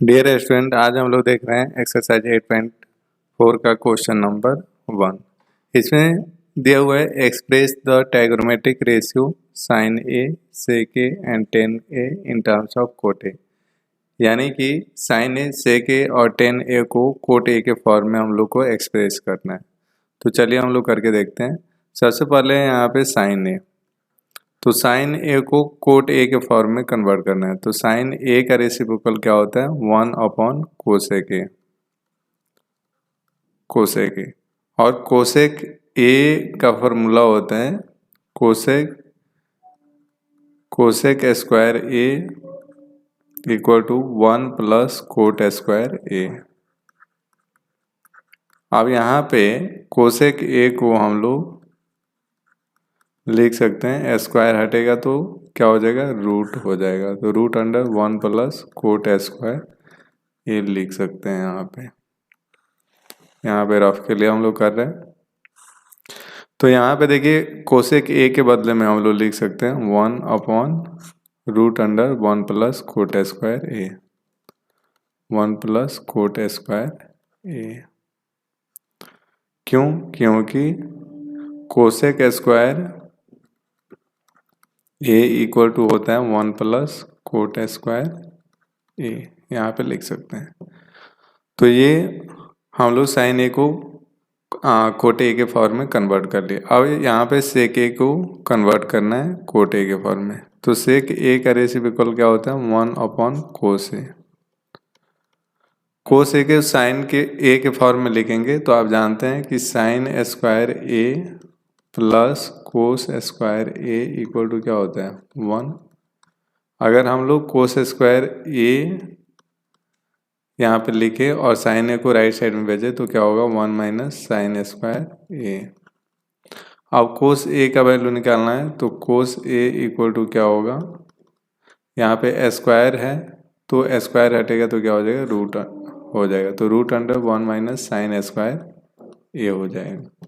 Dear student, आज हम लोग देख रहे हैं एक्सरसाइज 8.4 का क्वेश्चन नंबर 1। इसमें दिया हुआ है express the trigonometric ratio sine A sec A and tan A in terms of cot A. यानी कि साइन ए सेक ए और टेन ए को कोट ए के फॉर्म में हम लोग को एक्सप्रेस करना है। तो चलिए हम लोग करके देखते हैं। सबसे पहले यहाँ पे साइन ए, तो साइन ए को कोट ए के फॉर्म में कन्वर्ट करना है। तो साइन ए का रेसिप्रोकल क्या होता है? 1 upon cosec a, cosec a. और कोसेक ए का फॉर्मूला होता है cosec cosec square A equal to 1 plus cot square a. अब यहाँ पे कोसेक ए को हम लोग लिख सकते हैं, स्क्वायर हटेगा तो क्या हो जाएगा? रूट हो जाएगा। तो root under 1 plus cot square a लिख सकते हैं। यहाँ पे रफ के लिए हम लोग कर रहे हैं। तो यहाँ पे देखिए कोसेक ए के बदले में हम लोग लिख सकते हैं 1 upon root under 1 plus cot square a, 1 plus cot square a. क्यों? क्योंकि cosec square A equal to होता है 1 प्लस कोट स्क्वायर ए, यहाँ पे लिख सकते हैं। तो ये हम लोग साइन ए को कोट ए के फॉर्म में कन्वर्ट कर लिए। अब यहाँ पे सेक ए को कन्वर्ट करना है कोट ए के फॉर्म में। तो सेक ए का रेसिप्रोकल क्या होता है? 1 अपॉन कोस ए। कोस ए के साइन के ए के फॉर्म में लिखेंगे तो आप जानते हैं कि sine square A plus cos square A equal to क्या होता है? 1। अगर हम लोग कोस स्क्वायर ए यहाँ पे लिखे और साइन ए को राइट साइड में भेजे तो क्या होगा? 1 माइनस साइन स्क्वायर ए। अब कोस ए का वैल्यू निकालना है तो कोस ए इक्वल टू क्या होगा? यहाँ पे स्क्वायर है तो स्क्वायर हटेगा तो क्या हो जाएगा? रूट हो जाएगा। तो root under 1 minus sine square a हो जाएगा।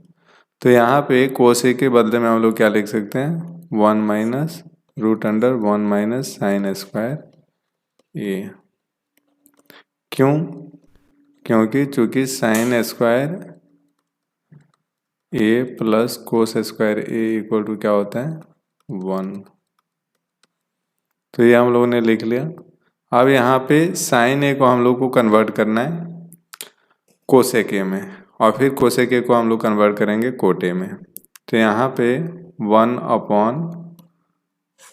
तो यहाँ पे कोस ए के बदले में हम लोग क्या लिख सकते हैं? 1 minus root under 1 minus sine square a. क्यों? क्योंकि चूंकि sine square A plus cos square A equal to क्या होता है? 1। तो ये हम लोगों ने लिख लिया। अब यहाँ पे साइन ए को हम लोग को कन्वर्ट करना है कोसेक ए में, और फिर कोसेक ए को हम लोग कन्वर्ट करेंगे कोट ए में। तो यहाँ पे 1 upon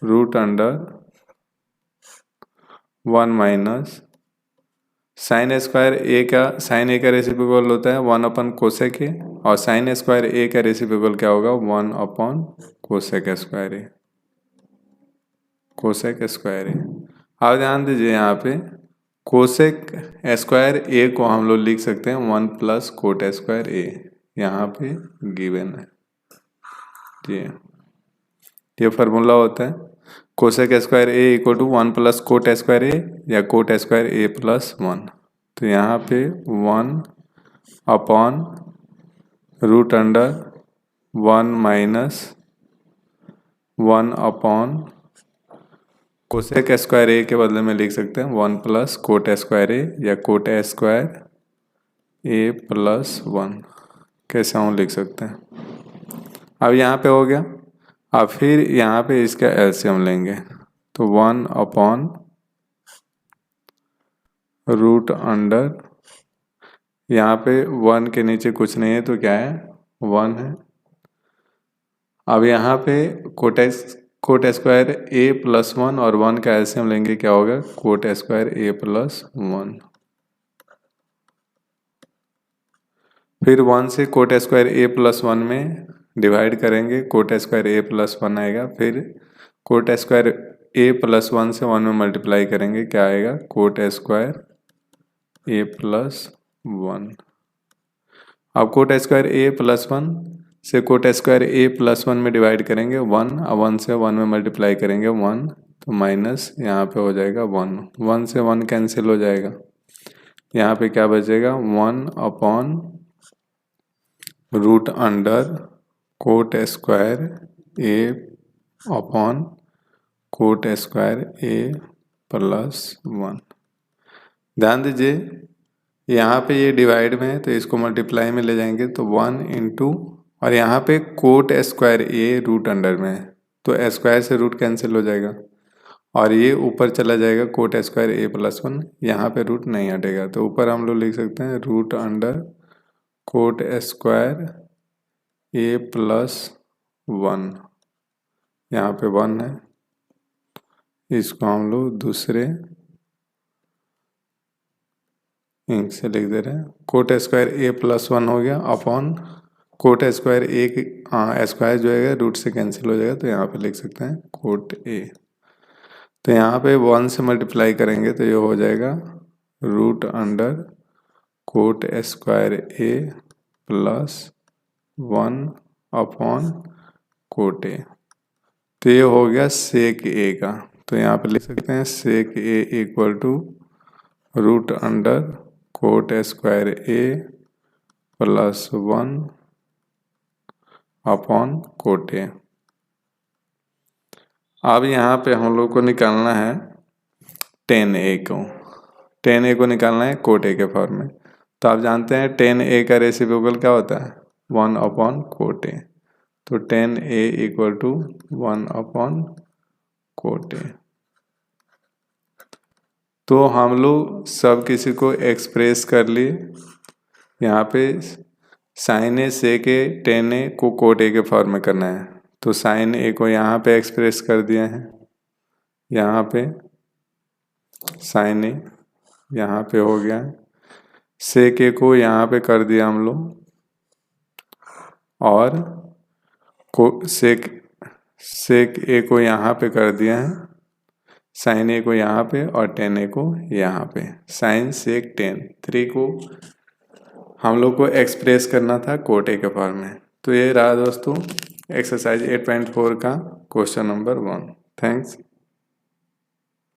root under 1 minus sine square a का रेसिप्रोकल होता है 1 अपॉन कोसेक ए, और साइन स्क्वायर ए का रेसिप्रोकल क्या होगा? 1 upon cosec square A, cosec square a. अब ध्यान दीजिए यहाँ पे कोसेक स्क्वायर ए को हम लोग लिख सकते हैं 1 प्लस कोट स्क्वायर ए, यहाँ पे गिवन है। ये फार्मूला होता है cosec square A equal to 1 plus cot square a या कोट स्क्वायर ए प्लस 1। तो यहाँ पे 1 upon root under 1 minus 1 upon cosec square a के बदले में लिख सकते हैं 1 प्लस कोट स्क्वायर ए या कोट स्क्वायर ए प्लस 1, कैसे हम लिख सकते हैं। अब यहाँ पे हो गया। अब फिर यहाँ पे इसका एलसीएम लेंगे तो 1 अपॉन रूट अंडर, यहाँ पे 1 के नीचे कुछ नहीं है तो क्या है? 1 है। अब यहाँ पे कोट स्क्वायर ए प्लस 1 और 1 का एलसीएम लेंगे, क्या होगा? कोट स्क्वायर ए प्लस 1। फिर 1 से कोट स्क्वायर ए प्लस 1 में डिवाइड करेंगे, कोट स्क्वायर ए प्लस 1 आएगा। फिर कोट स्क्वायर ए प्लस 1 से 1 में मल्टीप्लाई करेंगे, क्या आएगा? कोट स्क्वायर ए प्लस 1। अब कोट स्क्वायर ए प्लस 1 से कोट स्क्वायर ए प्लस 1 में डिवाइड करेंगे 1, अब 1 से 1 में मल्टीप्लाई करेंगे 1, तो माइनस यहाँ पे हो जाएगा 1, 1 से 1 कैंसिल हो जाएगा। यहाँ पे क्या बचेगा? 1 upon root under cot square a upon cot square A plus 1। ध्यान दीजिए यहाँ पे ये डिवाइड में है तो इसको मल्टीप्लाई में ले जाएंगे तो 1 इंटू, और यहाँ पे कोट स्क्वायर ए रूट अंडर में है तो स्क्वायर से रूट कैंसिल हो जाएगा और ये ऊपर चला जाएगा कोट स्क्वायर ए प्लस 1, यहाँ पे रूट नहीं हटेगा तो ऊपर हम लोग लिख सकते हैं रूट अंडर कोट स्क्वायर ए प्लस 1, यहाँ पे 1 है, इसको हम लोग दूसरे इंक से लिख दे रहे हैं। कोट स्क्वायर ए प्लस 1 हो गया अपॉन कोट स्क्वायर ए स्क्वायर जो है रूट से कैंसिल हो जाएगा तो यहाँ पे लिख सकते हैं कोट ए। तो यहाँ पे 1 से मल्टीप्लाई करेंगे तो ये हो जाएगा root under cot square A plus 1 upon cot A. तो ये हो गया सेक ए का, तो यहाँ पे लिख सकते हैं sec a equal to root under cot square A plus 1 upon cot a. अब यहाँ पे हम लोग को निकालना है tan ए को, tan ए को निकालना है कोट ए के फॉर्म में। तो आप जानते हैं tan ए का रेसिप्रोकल क्या होता है 1 अपॉन कोट ए, तो tan A equal to 1 upon cot A. तो हम लोग सब किसी को एक्सप्रेस कर लिए, यहाँ पे साइन ए से के tan ए को कोट ए के फॉर्म में करना है तो साइन ए को यहाँ पे एक्सप्रेस कर दिए हैं, यहाँ पे साइन ए यहाँ पे हो गया, सेक ए को यहाँ पे कर दिया हम लोग और सेक ए को यहाँ पे कर दिया है, साइन ए को यहाँ पे और tan ए को यहाँ पे, साइन सेक tan 3 को हम लोग को एक्सप्रेस करना था कोट ए के फॉर्म में। तो ये रहा दोस्तों एक्सरसाइज 8.4 का क्वेश्चन नंबर 1। थैंक्स।